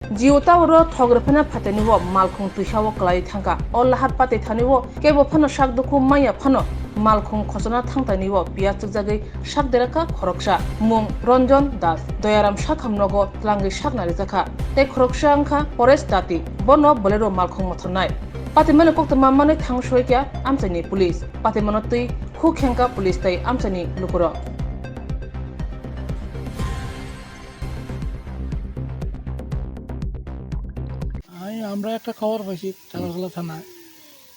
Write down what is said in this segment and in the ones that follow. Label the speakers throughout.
Speaker 1: Jiu Tawro Tograpana Pataniwo, Malkhung Twisa Kwlaikha, all Lahat Pataniwo, Kebo Pano Shakduku Maya Pano, Malkhung Kosona Tangtaniwo, Piatzagi, Shakderaka, Koroksha, Mung, Ronjon, Das, Doyaram Shakamnogo, Langi Shaknarizaka, Te Korokshanka, Forestati, Bono, Bolero Malkhung Motonai. Patimano Kokta Mamani Tangshoika, Amsani Police, Patimonoti, Hukenka Police Day, Amsani Lukuro.
Speaker 2: আমরা একটা খবর পাইছি টাকারখোলা থানায়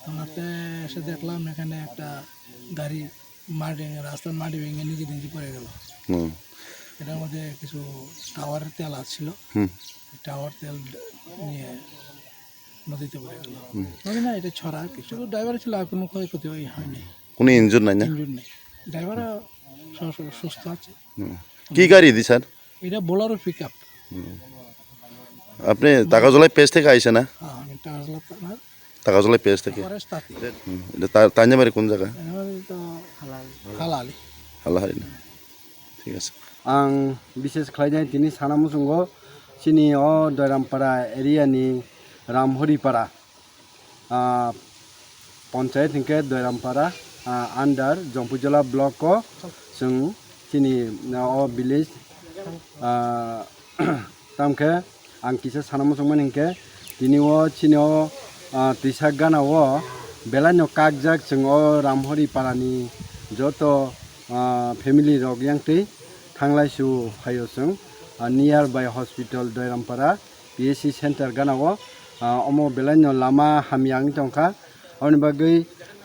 Speaker 2: থানাতে এসে দেখলাম এখানে একটা গাড়ি মাটি রাস্তার মাটি ভেঙে নিজে নিজে পড়ে গেল। এটার মধ্যে কিছু টাওয়ারের তেল আসছিল, টাওয়ার তেল নিয়ে নদীতে পড়ে গেল। নদী না, এটা ছড়া কিছু ড্রাইভার ছিল, আর কোনো ক্ষয়ক্ষতি হয়নি,
Speaker 3: কোনো ইনজুর নাই না?
Speaker 2: ইনজুর নেই, ড্রাইভার সুস্থ আছে।
Speaker 3: কি গাড়ি দি স্যার? এটা
Speaker 2: বোলেরো পিক আপ।
Speaker 3: আপনি টাকাজলাই পেজ থেকে আইছে না?
Speaker 2: হ্যাঁ, আমি টাকারখোলা থানার
Speaker 3: টাকাজলাই পেজ থেকে। তাঞ্জামারি কোন জায়গা?
Speaker 2: খালালি।
Speaker 3: হালাহালি না, ঠিক আছে।
Speaker 4: आं बिसेस खालायनाय दिनै सानामुसुंगो सिनि अ दयरामपारा एरियानि रामहरिपारा पन्चायत हिंके दयरामपारा आन्डार जंपुजला ब्लक को जों सिनि अ विलेज तामखे आं किसे सानामुसुंगमोन हिंके दिनै अ सिनि अ त्रिसा गानाव बेलानो कागजाक जों अ रामहरिपारानि जत फेमिलि रग यांगतै थांलायसु फायोसों near by hospital Dayarampara PHC centre गानाव अमो बेलायनो लामा हामियांग दंखा अनि बागै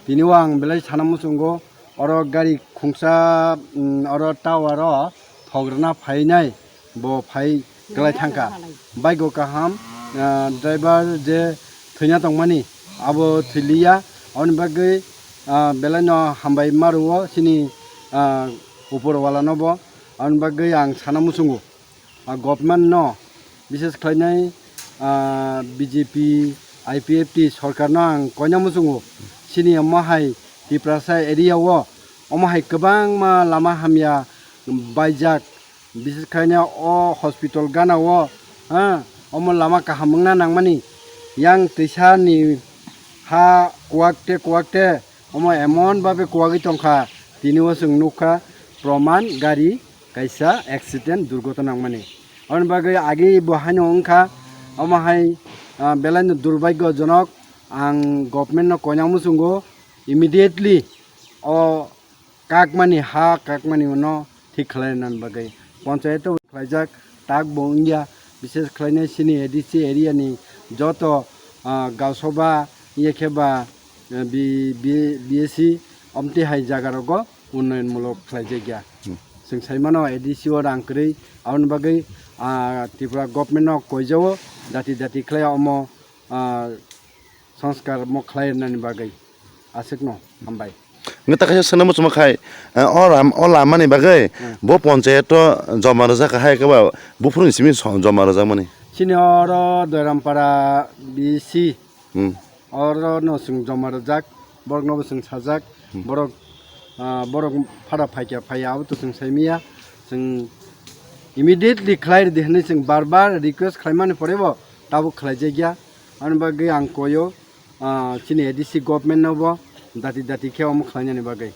Speaker 4: दिनै आं बेलाय सानामुसुंगो अर गारि खुंसा अर टावार थग्रना फायनाय बो फाय गलाय थांखा बाइगो काहाम ड्राइवर जे थैना दंमानि आबो थैलिया अनि बागै बेलायनो हामबाय मारुओ सिनि उपरवालानोबो आं बागै आं सानामुसुंगो गभर्नमेंट न विशेष खालायनाय बीजेपी आईपीएफटी सरकार न आं कयनामुसुंगो सिनि माहाय दिप्रासा एरियाव अमाहाय गोबां मा लामा हामिया बायजाक विशेष खालायनाय अ हॉस्पिटल गानाव अम लामा काहामंना नांमानि यां तैसानि हा कुवाकते अम एमन भाबे कुवागै दंखा दिनैबो जों नुखा प्रमाण गारि कैसा एक्सीडेंट दुर्घटना माने अन बागै आगे बहायनो अंखा अमाहाय बेलायनो दुर्भाग्यजनक आं गभर्नमेंट न कयनामुसुंगो इमिडिएटली अ काकमानि हा काकमानि उनो ठीक खालायनान बागै पंचायत खालायजाक ताक बोंगिया विशेष खालायनाय सिनि एडीसी एरियानि जत गावसभा येखेबा बीएससी अमति हाय जागारगो उन्नयनमूलक खालायजायगिया जों साइमानो एडीसीओ रांकरै आउन बागै त्रिपुरा गभर्नमेंट कयजावो दाति खालाय अमो संस्कार म खालायनानि बागै आसेकनो हामबाय
Speaker 3: नोंता खाय सानामुसुमा खाय अ लामानि बागै बो पन्चायत जमा रजा खाय केबा बुफुरनि सिमि जमा रजा माने
Speaker 4: सिनि अर दयरामपारा बीसी अर न जों जमा रजाक बरगनबो जों साजाक बरक बरक फारा फायकिया फायाव तो जों साइमिया जों इमिडिएटली खालाय देहने जों बार बार रिक्वेस्ट खालायमानि परेबो ताबो खालायजायगिया आन बागै आं कयो सिनि एडीसी गभर्नमेंट नबो दाति खेवम खालायनानि बागै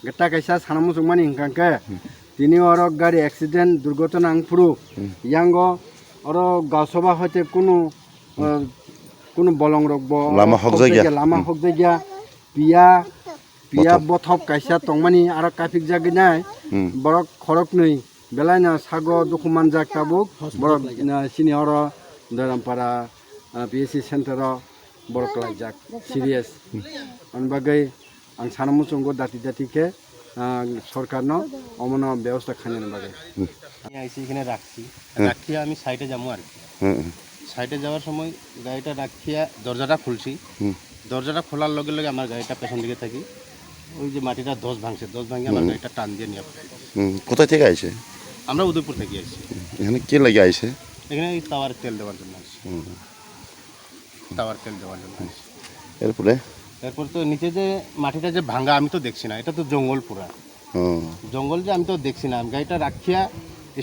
Speaker 4: गटा कैसा सानामुसुंमानि हिंखांके दिनै अर गारि एक्सीडेंट दुर्घटना आंफुरु यांगो अर गावसभा हते कुनु बलं रगबो
Speaker 3: लामा हक
Speaker 4: जायगिया पिया बथप कैसा तंमानि आरो काफिक जागिनाय बरक खरक नै बेलायना सागो दुखुमान जाकताबुक बरक सिनि अर दयरामपारा पीएचसी सेंटर बरक लायजाक सीरियस अन बागै आं सानामुसुंगो दाति के सरकार न अमन व्यवस्था खानानि बागै
Speaker 5: আইসি এখানে রাখিয়া আমি সাইডে যাবো আর কি। সাইডে যাওয়ার সময় গাড়িটা রাখিয়া দরজাটা খুলছি, দরজাটা খোলার লগে লগে আমার গাড়িটা পেছন দিকে থাকি ওই যে মাটিটা দশ ভাঙে আমার গাড়িটা টান দিয়ে নিয়ে
Speaker 3: কোথায় থেকে আইছে?
Speaker 5: আমরা উদয়পুর থেকে আসছি।
Speaker 3: এখানে কে লাগে আইছে?
Speaker 5: এখানে টাওয়ার তেল দেওয়ার জন্য আসছি, টাওয়ার তেল দেওয়ার জন্য আসছি। এরপর তো নিচে যে মাটিটা যে ভাঙা আমি তো দেখছি না, এটা তো জঙ্গল পুরা জঙ্গল যে আমি তো দেখছি না। আমি গাড়িটা রাখিয়া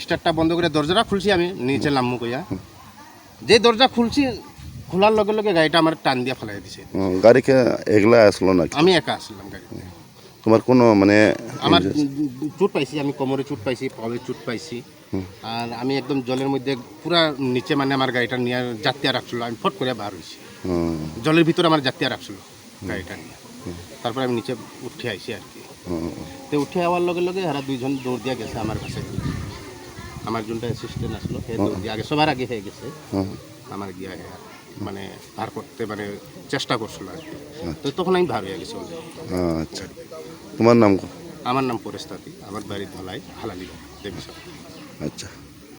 Speaker 5: স্টার্টটা বন্ধ করে দরজাটা খুলছি, আমি নিচে নামবো কইয়া যে দরজা খুলছি খোলার লগে লগে গাড়িটা আমার টান দিয়ে ফেলাই দিছে।
Speaker 3: গাড়িকে এগুলা আসলো নাকি?
Speaker 5: আমি একা আসলাম গাড়িতে।
Speaker 3: তোমার কোনো মানে
Speaker 5: আমার চোট পাইছি, আমি কোমরে চোট পাইছি, পায়ে চোট পাইছি। আর আমি একদম জলের মধ্যে পুরা নিচে মানে আমার গাড়িটা নিয়ে যাত্রা রাখছিল, আমি ফট করে বার হয়েছি। জলের ভিতরে আমার যাত্রা রাখছিল গাড়িটা নিয়ে। তারপরে আমি নিচে উঠে আইছি আর কি। তো উঠে আওয়ার লগে লগে এরা দুইজন দৌড় দিয়ে গেছে আমার কাছে। আমার যোনটা অ্যাসিস্ট্যান্ট আসলো সে দৌড় দিয়ে আগে সবার আগে হয়ে গেছে। আমার গিয়া মানে বার করতে মানে চেষ্টা করছিল আর কি। তো তখন আমি বার হয়ে গেছি।
Speaker 3: আচ্ছা, তোমার নাম?
Speaker 5: আমার নাম পরেশতাতি, আমার বাড়ি ধলাই হালালি দেবী।
Speaker 3: আচ্ছা।